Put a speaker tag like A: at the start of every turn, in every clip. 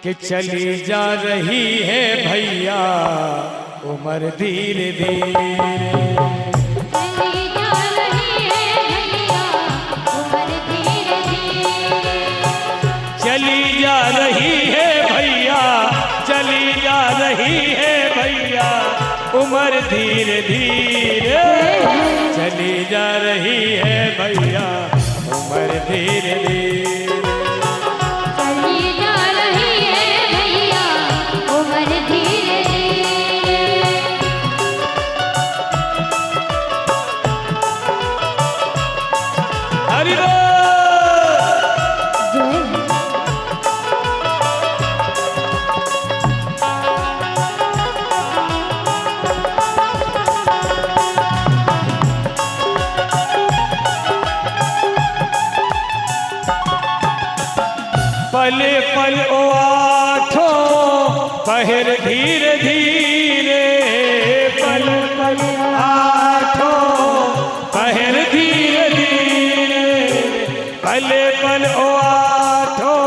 A: कि चली जा रही है भैया उम्र धीरे धीरे। चली जा रही है भैया, चली जा रही है भैया उम्र धीरे धीरे। चली जा रही है भैया उम्र धीरे धीरे।
B: चली जा रही है भैया उम्र धीरे धीरे।
A: हरि बोल। पल पल ओ आठों पहर धीरे धीरे। पल पल आठों पहर धीरे धीरे। पल पल ओ आठों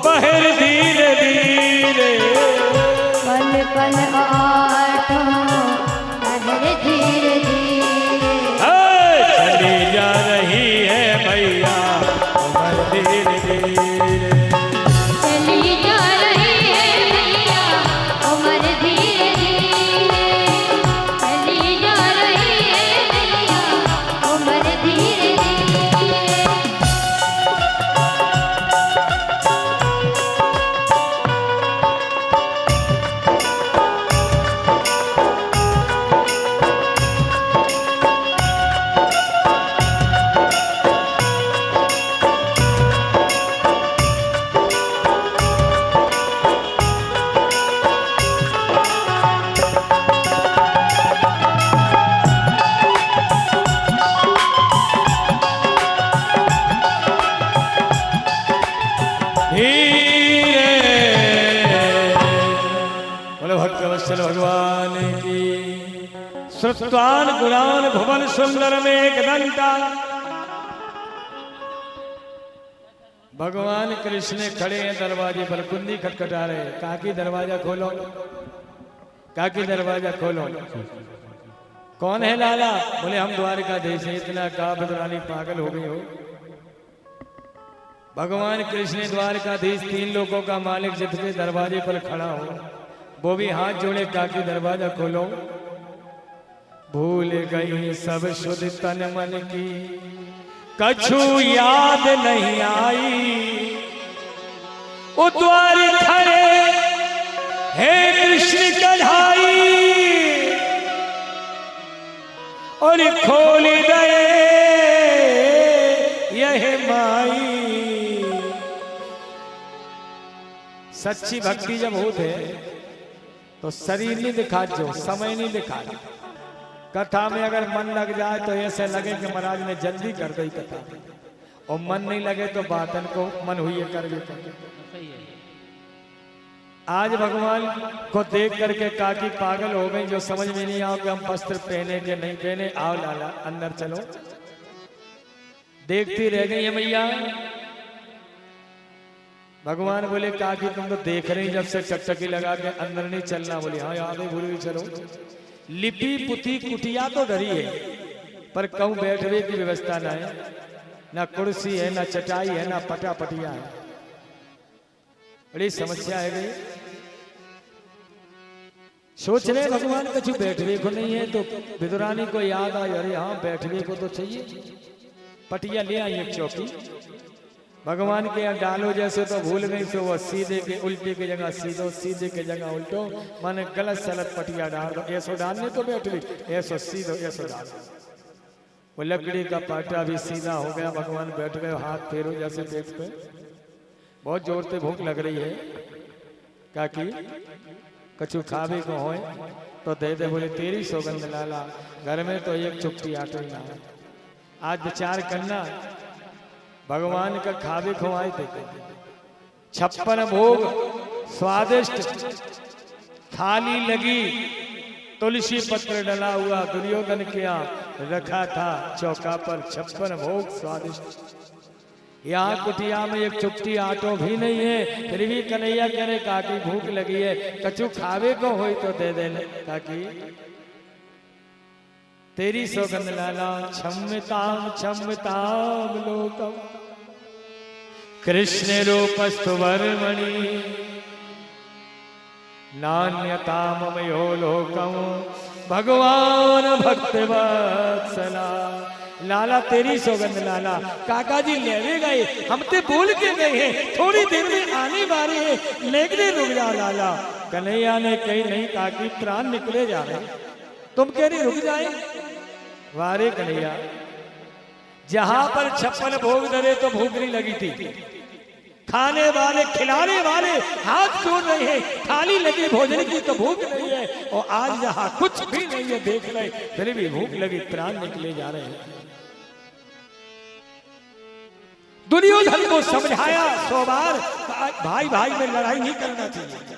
A: पहर धीरे धीरे।
B: पल पल आठों पहर धीरे धीरे।
A: चली जा रही है भैया उम्र धीरे धीरे।
B: चली जा रही है भैया उम्र धीरे धीरे। चली जा रही है भैया उम्र धीरे धीरे।
A: बोले भक्तवत्सल भगवान की। श्रुत्वान गुणान भुवन सुंदर में एक दंता। भगवान कृष्ण खड़े हैं दरवाजे पर, कुंडी खटखटा रहे। काकी दरवाजा खोलो, काकी दरवाजा खोलो। कौन है लाला? बोले हम द्वारकाधीश हैं। इतना का बदरानी पागल हो गई हो। भगवान कृष्ण द्वारकाधीश, तीन लोगों का मालिक, जितने दरवाजे पर खड़ा हो वो भी हाथ जोड़े, काकी दरवाजा खोलो। भूल गई सब शुद्ध तन मन की, कछु याद नहीं आई। वो द्वार खड़े हे कृष्ण कढ़ाई, और खोल गए यह माई। सच्ची भक्ति जब होते तो शरीर नहीं दिखा, जो समय नहीं दिखा। कथा में अगर मन लग जाए तो ऐसे लगे कि महाराज ने जल्दी कर दी कथा, और मन नहीं लगे तो बातन को मन हुई कर भी। आज भगवान को देख करके काकी पागल हो गई, जो समझ में नहीं आओ कि हम वस्त्र पहने के नहीं पहने। आओ लाला अंदर चलो। देखती रह गई है मैया। भगवान बोले काकी तुम तो देख रही जब से चकचकी लगा के अंदर नहीं चलना। बोली हाँ याद है, भूल चलो। लिपि पुती कुटिया तो डरी है, पर कहूं बैठने की व्यवस्था ना है, ना कुर्सी है, ना चटाई है, ना पटा पटिया है। बड़ी समस्या है गई। सोच रहे भगवान कछु बैठने को नहीं है, तो विदुरानी को याद आई, अरे हाँ बैठने को तो चाहिए। पटिया ले आई एक चौकी। भगवान के यहाँ डालो जैसे तो भूल गई, तो वो सीधे के उल्टे की जगह सीधो, सीधे की जगह उल्टो, माने गलत सलत पटिया डाल दो। ऐसो डालने तो बैठ गई, ऐसो सीधो, ऐसो डाल। वो लकड़ी का पाटा भी सीधा हो गया। भगवान बैठ गए, हाथ फेरो जैसे पेट पे। बहुत जोर से भूख लग रही है। काकी कछु खावे को होए तो दे दे। बोले तेरी सौगंध लाला, घर में तो एक चुपटी आटो ही ना। आज विचार करना, भगवान का खावे खुआए थे 56 भोग स्वादिष्ट थाली लगी, तुलसी पत्र डला हुआ दुर्योधन के यहाँ रखा था चौका पर। 56 भोग स्वादिष्ट। यहाँ कुटिया में एक चुपटी आटो भी नहीं है, फिर भी कन्हैया कह रहे काकी भूख लगी है, कछु खावे को हो तो दे देना काकी। तेरी सौगंध लाला क्षम्यताम क्षम्यताम लोकम कृष्ण रूपस्तु वर्मणि नान्यतामयो लोकम भगवान भक्त वत्सला। लाला तेरी सौगंध लाला, काका जी लेवे गए, हम ते बोल के गए हैं थोड़ी देर में आने वाले हैं, लेकिन रुक जा लाला। कन्हैया ने कही नहीं काकी प्राण निकले जा रहे, तुम कह रही रुक जाए। वारे कन्हैया, जहां पर 56 भोग धरे तो भूख नहीं लगी थी, खाने वाले खिलाने वाले हाथ जोड़ रहे हैं, थाली लगी भोजन की तो भूख नहीं है, और आज यहाँ कुछ भी नहीं है देख रहे फिर भी भूख लगी, प्राण निकले जा रहे हैं। दुर्योधन को समझाया 100 बार, भाई भाई में लड़ाई नहीं करना चाहिए,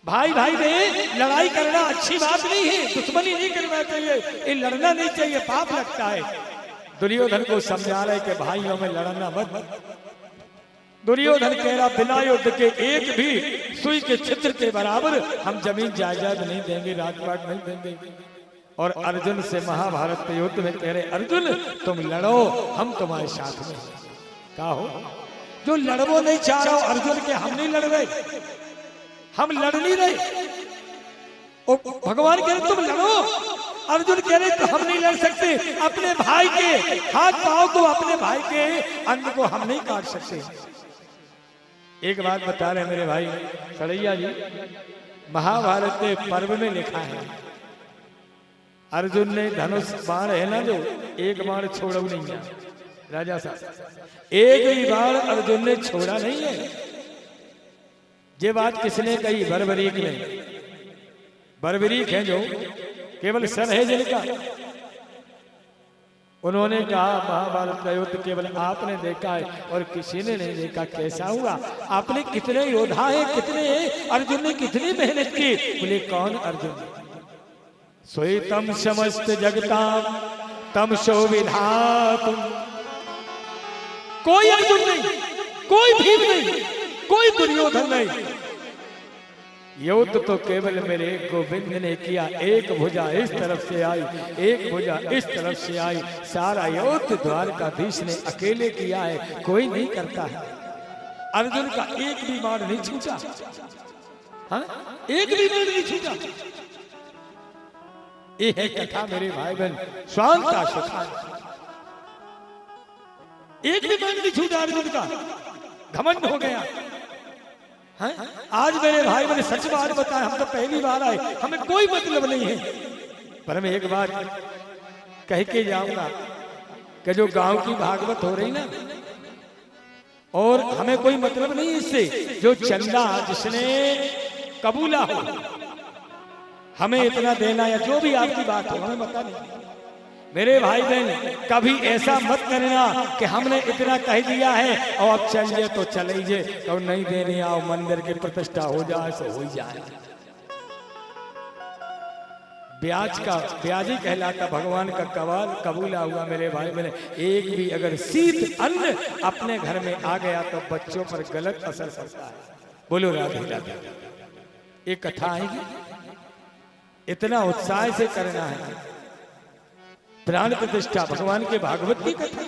A: भाई भाई में लड़ाई करना अच्छी बात नहीं है, दुश्मनी नहीं करना चाहिए, ये लड़ना नहीं चाहिए, पाप लगता है। दुर्योधन को समझा रहे कि भाइयों में लड़ना मत। दुर्योधन कह रहा बिना युद्ध के एक भी सुई के छिद्र के बराबर हम जमीन जायदाद नहीं देंगे, राजपाट नहीं देंगे। और अर्जुन से महाभारत के युद्ध में कह रहे अर्जुन तुम लड़ो, हम तुम्हारे साथ में। क्या हो जो लड़वो नहीं चाह रहा हो अर्जुन के, हम नहीं लड़ रहे, हम लड़ नहीं रहे। और भगवान कह रहे तुम लड़ो, अर्जुन कह रहे तो हम नहीं लड़ सकते, अपने भाई के हाथ पांव को, अपने भाई के अंग को हम नहीं काट सकते। एक बात बता रहे मेरे भाई कन्हैया जी, महाभारत के पर्व में लिखा है अर्जुन ने धनुष बाण है ना जो, एक बाण छोड़ा नहीं है राजा साहब, एक ही बाण अर्जुन ने छोड़ा नहीं है। ये बात किसने कही? बर्बरीक ने। बर्बरीक है जो केवल सर है जिनका, उन्होंने कहा महाभारत का युद्ध केवल आपने देखा है और किसी ने नहीं देखा। कैसा हुआ? आपने कितने योद्धा हैं, कितने अर्जुन ने कितनी मेहनत की। बोले कौन अर्जुन? सोई तम समस्त जगताम तम शो विधातुम। कोई अर्जुन नहीं, कोई भीम नहीं, कोई दुर्योधन नहीं, युद्ध तो केवल मेरे गोविंद ने किया। एक भुजा इस तरफ से आई, एक भुजा इस तरफ से आई, सारा युद्ध द्वारकाधीश ने अकेले किया है, कोई नहीं करता है। अर्जुन का एक भी बाण नहीं छूटा, हाँ एक भी बाण नहीं छूटा। ये है कथा मेरे भाई बहन, स्वांता सुखा। एक भी बाण नहीं छूटा अर्जुन का, घमंड हो गया। आज मेरे भाई मैंने सच बात बताया, हम तो पहली बार आए, हमें कोई मतलब नहीं है, पर मैं एक बात कह के जाऊंगा कि जो गांव की भागवत हो रही ना, और हमें कोई मतलब नहीं इससे, जो चंदा जिसने कबूला हो हमें इतना देना, या जो भी आपकी बात हो हमें बता नहीं। मेरे भाई बहन कभी ऐसा मत करना कि हमने इतना कह दिया है और अब चलिए तो चलिए, और नहीं देने आओ मंदिर की प्रतिष्ठा हो जाए सो हो जाए। ब्याज का ब्याजी कहलाता भगवान का कवाल कबूला हुआ। मेरे भाई बहन एक भी अगर शीत अन्न अपने घर में आ गया तो बच्चों पर गलत असर पड़ता है। बोलो राधे राधे। एक कथा आएगी, इतना उत्साह से करना है। प्राण प्रतिष्ठा भगवान के भागवत की कथा,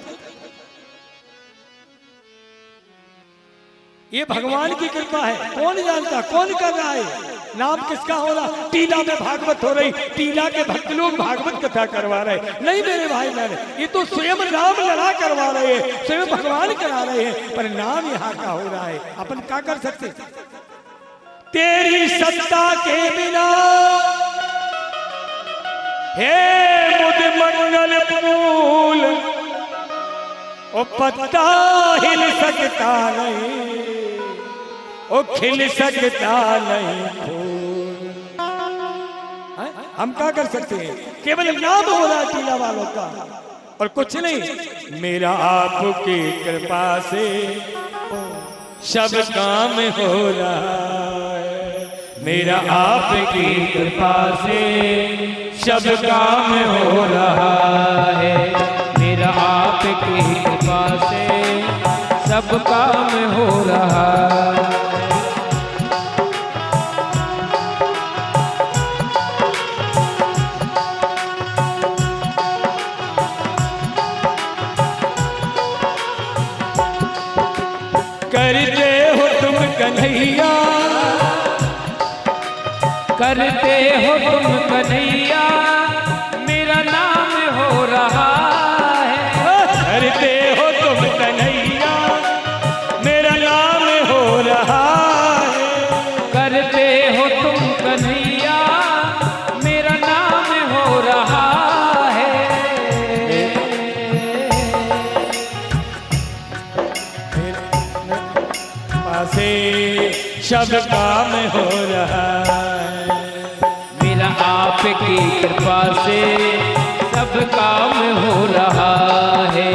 A: ये भगवान की कृपा है। कौन जानता, कौन कर रहा है? नाम किसका हो रहा? टीला में भागवत हो रही, टीला के भक्त लोग भागवत कथा करवा रहे। नहीं मेरे भाई बहन, ये तो स्वयं राम लड़ा करवा रहे हैं, स्वयं भगवान करा रहे हैं, पर नाम यहाँ का हो रहा है। अपन क्या कर सकते? तेरी सत्ता के बिना हे मुद मंगल फूल, ओ पत्ता हिल सकता नहीं, ओ खिल सकता नहीं फूल। हम क्या कर सकते हैं? केवल नाम हो रहा है टीला वालों का और कुछ नहीं। मेरा आपकी कृपा से सब काम हो रहा है, मेरा आपकी कृपा से सब काम हो रहा है, मेरा आपकी कृपा से
C: सब काम हो रहा है।
A: करते हो तुम कन्हैया,
C: करते हो तुम कन्हैया, मेरा नाम हो रहा है।
A: करते हो तुम कन्हैया, मेरा नाम हो रहा है।
C: करते हो तुम कन्हैया, मेरा नाम हो रहा है।
A: पासे सब काम हो रहा है।
C: मेरा आपकी कृपा से सब काम हो रहा है।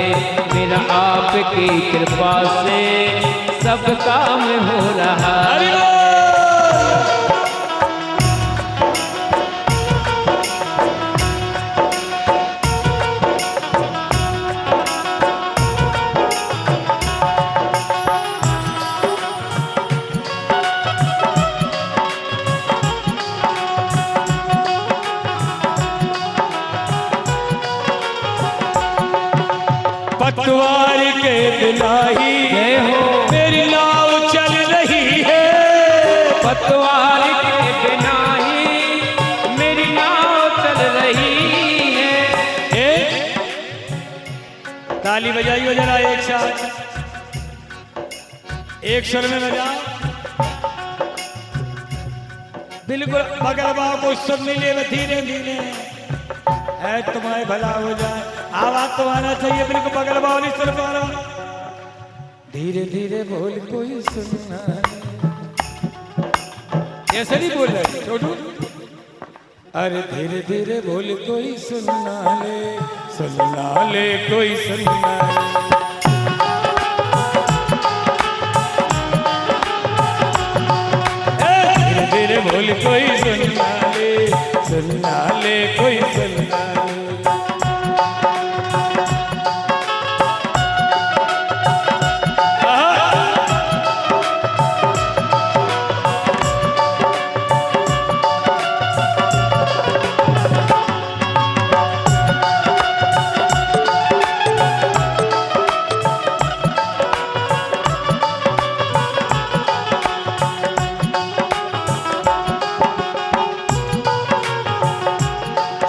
C: मेरा आपकी कृपा से सब काम हो रहा है।
A: पतवार के बिना ही
C: जय हो।
A: मेरी नाव चल रही है।
C: पतवार के बिना ही मेरी नाव चल रही है।
A: ताली बजाइए जरा एक साथ, एक स्वर में बजाओ। बिल्कुल बगल बाबा को सुन ले, धीरे धीरे है तुम्हारे भला हो जाए। आवाज तो आना चाहिए, बिल्कुल बगल बाबा नहीं सुन पा रहा। धीरे धीरे बोल कोई सुनना, ऐसे नहीं बोल रहे छोटू। अरे धीरे धीरे बोल कोई सुनना ले कोई सुनना ले। धीरे धीरे बोल कोई सुनना ले कोई सुनना ले।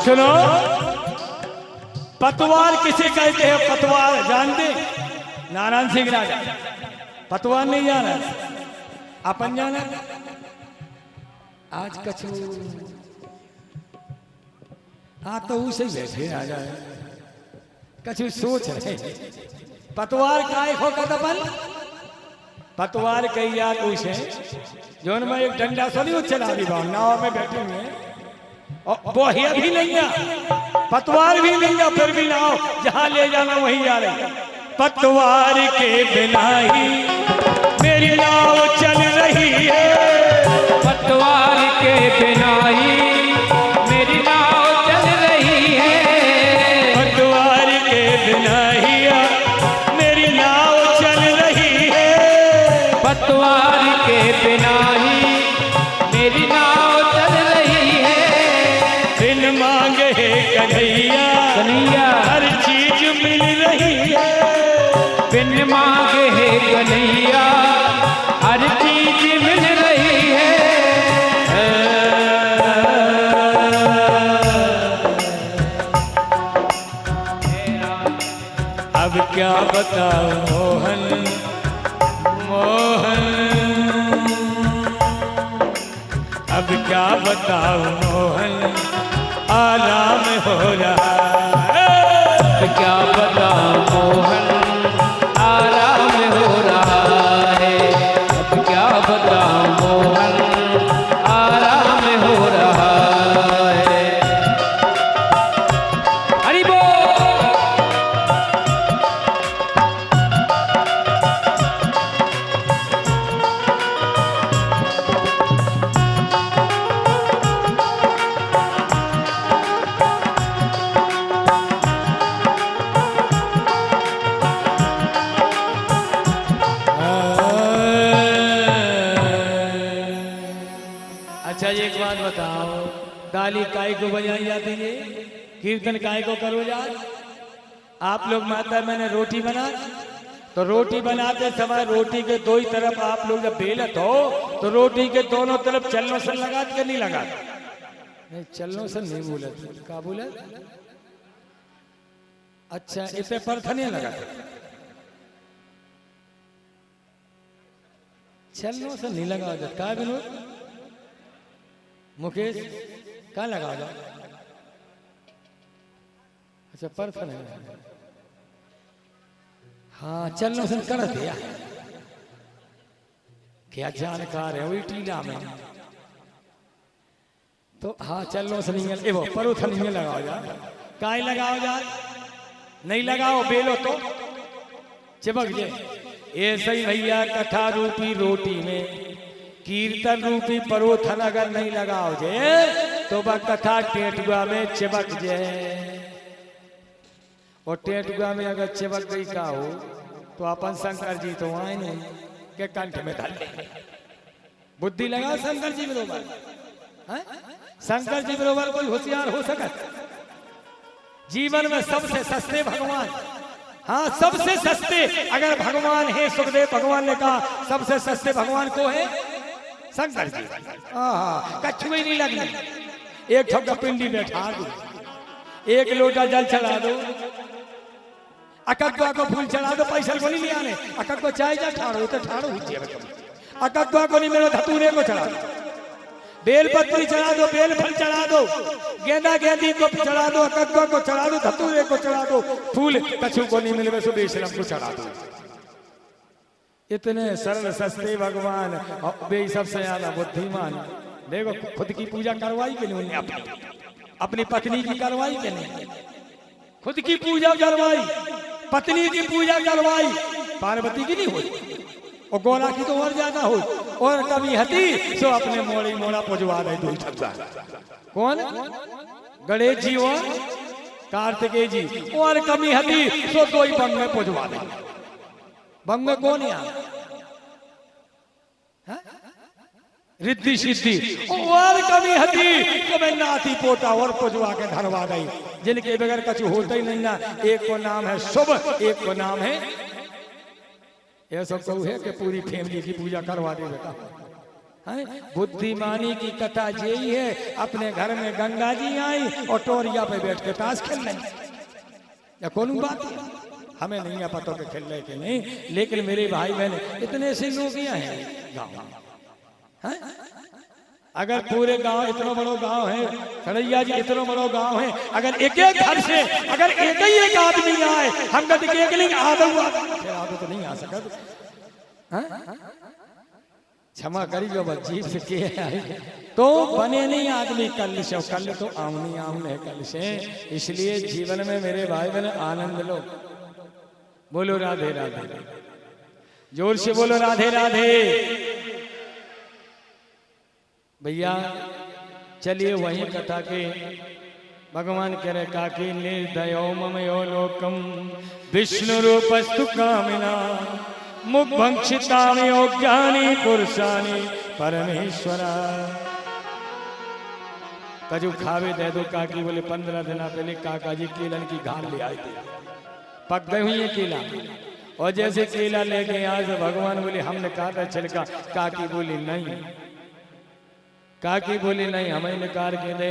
A: सुनो, पतवार किसे कहते हैं? पतवार जानते? नारायण सिंह राजा पतवार नहीं जाना, अपन जाना। आज कछु तो उसे बैठे आ जाए, कछु सोच रहे पतवार काय हो कदपन। पतवार कई याद उसे जोन में एक डंडा सोनी चला दी भाव नाव में बैठे हुए, वो ही भी नहीं है, पतवार भी नहीं है, फिर भी नाव जहां ले जाना वहीं जा रही। पतवार के बिना ही मेरी नाव चल रही है।
C: पतवार के बिना ही मेरी नाव चल रही है।
A: पतवार के बिना ही मेरी नाव चल रही है।
C: पतवार के बिना ही मेरी नाव चल रही है।
A: बिन मांगे कन्हैया
C: कन्हैया
A: हर चीज मिल रही है।
C: बिन मांगे है कन्हैया हर चीज मिल रही है।
A: अब क्या बताऊं मोहन मोहन, अब क्या बताऊं मोहन, आराम हो रहा है।
C: क्या बताऊं मोहन आराम हो रहा है। अब क्या बताऊं मोहन आराम हो रहा है। हरि बोल।
A: अच्छा एक बात बताओ, ताली काय को बजाई जाती है, कीर्तन काय को करो जा? आप लोग माता मैंने रोटी बना, तो रोटी बनाते समय रोटी के दो ही तरफ आप लोग जब बेलत हो तो रोटी के दोनों तरफ चलनो सन लगा के नहीं लगा? नहीं, चलनो सन नहीं बोलत, क्या बोलत? अच्छा इसे पर्थ नहीं लगा, चलनो सन नहीं लगा जा? क्या विनोद मुकेश कहाँ लगा जा? अच्छा पर्थ नहीं, हाँ चलनो सन कर दिया, क्या जानकार है वही टीला में। तो हाँ चलनो सन नहीं, वो परोथा नहीं लगाओ जा, काय लगाओ जा? नहीं लगाओ बेलो तो चिपक जाए। ऐसे ही भैया कथा रूपी रोटी में कीर्तन रूपी परोथन अगर नहीं लगाओ जे तो वह कथा टेटुआ में चिपक जाए, और टेटुआ में अगर चिपक गई का हो तो अपन शंकर जी तो आए नहीं के कंठ में धर ले। बुद्धि लगाओ शंकर जी बरोबर, शंकर जी बरोबर कोई होशियार हो सकत? जीवन में सबसे सस्ते भगवान, हाँ सबसे सस्ते अगर भगवान है, सुखदेव भगवान ने कहा सबसे सस्ते भगवान को है शंकर जी। हाँ कछु ही नहीं लगनी, एक ठोका पिंडी बैठा दो, एक लोटा जल चढ़ा दो, अकगवा को फूल चढ़ा दो, पैसा को नहीं ले आने, अकग को चाय जा ठाड़ो तो ठाड़ो हुई, अकगवा को नहीं मेरे धतूरे को चढ़ा दो, बेल पत्री चढ़ा दो, बेल फल चढ़ा दो, गेंदा गेंदी को चढ़ा दो, अकगवा को चढ़ा दो, धतूरे को चढ़ा दो, फूल कछु को नहीं मिले सो बेशरम को चढ़ा दो। इतने सरल सस्ते भगवान, वे सबसे ज्यादा बुद्धिमान। देखो खुद की पूजा करवाई कि नहीं, अपनी पत्नी की करवाई कि नहीं? खुद की पूजा करवाई, पत्नी की पूजा करवाई, पार्वती की नहीं हुई, और गोरा की तो और ज्यादा हो, और कभी हती सो अपने मोड़ी मोड़ा पुजवा दे दो छक्का। कौन? गणेश जी और कार्तिकेय जी, और कभी हती सो दो ही बंग में पुजवा दे। बंग में कौन है? रिद्धि सिद्धि, और कभी हती तो मैं नाती पोता और पुजवा के धरवा गई, जिनके बगैर कछु होता ही नहीं ना। एक को नाम है शुभ, एक को नाम है ये सब कहू है कि पूरी फैमिली की पूजा करवा दे बेटा। बुद्धिमानी की कथा यही है, अपने घर में गंगा जी आई और टोरिया पे बैठ के ताश खेल रही, या कौन बात है? हमें नहीं है पता के खेल रहे कि नहीं, लेकिन मेरे भाई बहन इतने से लोग हैं गाँव, अगर पूरे गांव, इतना बड़ो गांव है खड़ैया जी, इतना बड़ो गांव है, अगर एक एक घर से अगर एक ही एक आदमी आए, हम कहते कि एक लिंग आदो तो नहीं आ सकत। क्षमा करी जो जीव से के आए तो बने नहीं आदमी कल से, कल तो आमनी आमने कल से। इसलिए जीवन में मेरे भाई बहन आनंद लो, बोलो राधे राधे, जोर से बोलो राधे राधे। भैया चलिए वहीं कथा के भगवान कह रहे काकी निर्दयो ममयो लोकम विष्णु रूपस्तु कामिना मुख भंक्षितामयो ज्ञानी पुरुषानी परमेश्वरा। कजू खावे दे दो काकी बोले 15 दिन पहले काका जी केलन की घाल ले आए थे, पक गए हुई है केला, और जैसे केला लेके आज भगवान बोले हमने काटा छिलका, काकी बोली नहीं, काकी बोली नहीं हमें निकाल के दे।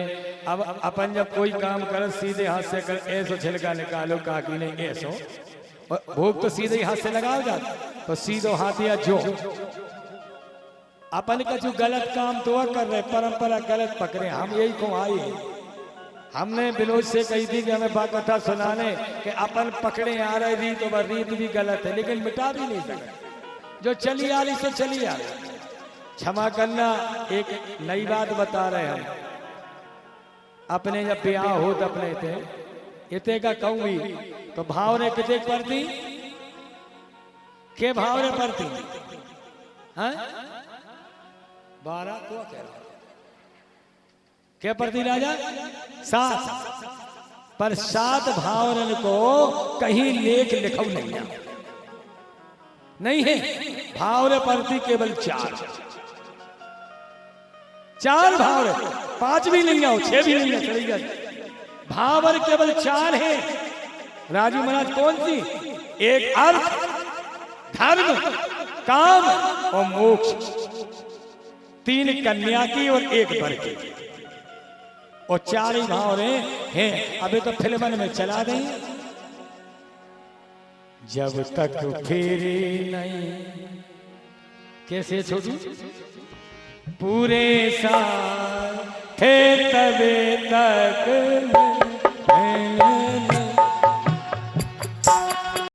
A: अब अपन जब कोई काम कर सीधे हाथ से कर, ऐसो छिलका निकालो, काकी ने ऐसो, और भोग तो सीधे ही हाथ से लगाओ जा, तो सीधो हाथ या जो अपन का जो गलत काम तो कर रहे, परंपरा गलत पकड़े, हम यही को आए। हमने विनोद से कही थी कि हमें बात कथा सुनाने कि अपन पकड़े आ रहे रीत, और रीत भी गलत है लेकिन मिटा भी नहीं सकते, जो चली आ रही सो चली आ रही। क्षमा करना, एक नई बात बता रहे हम, अपने जब ब्याह हो तो अपने थे इते का कहूंगी तो भाव ने कितने पड़ती के भाव ने पड़ती हैं 12 को कह रहा क्या पड़ती राजा 7, पर 7 भावरन को कहीं लेख लिखो नहीं है, भावरे पड़ती केवल 4। 4 भाव है, 5 भी नहीं आओ, 6 भी नहीं है, चली गई। भावर केवल 4 है राजू महाराज। कौन सी? एक अर्थ, धर्म, काम और मोक्ष। 3 कन्या की और 1 वर की, और 4 ही भाव हैं। अभी तो फिल्मन में चला दें, जब तक फेरी नहीं, कैसे छोटू? पूरे साल थे तबे तक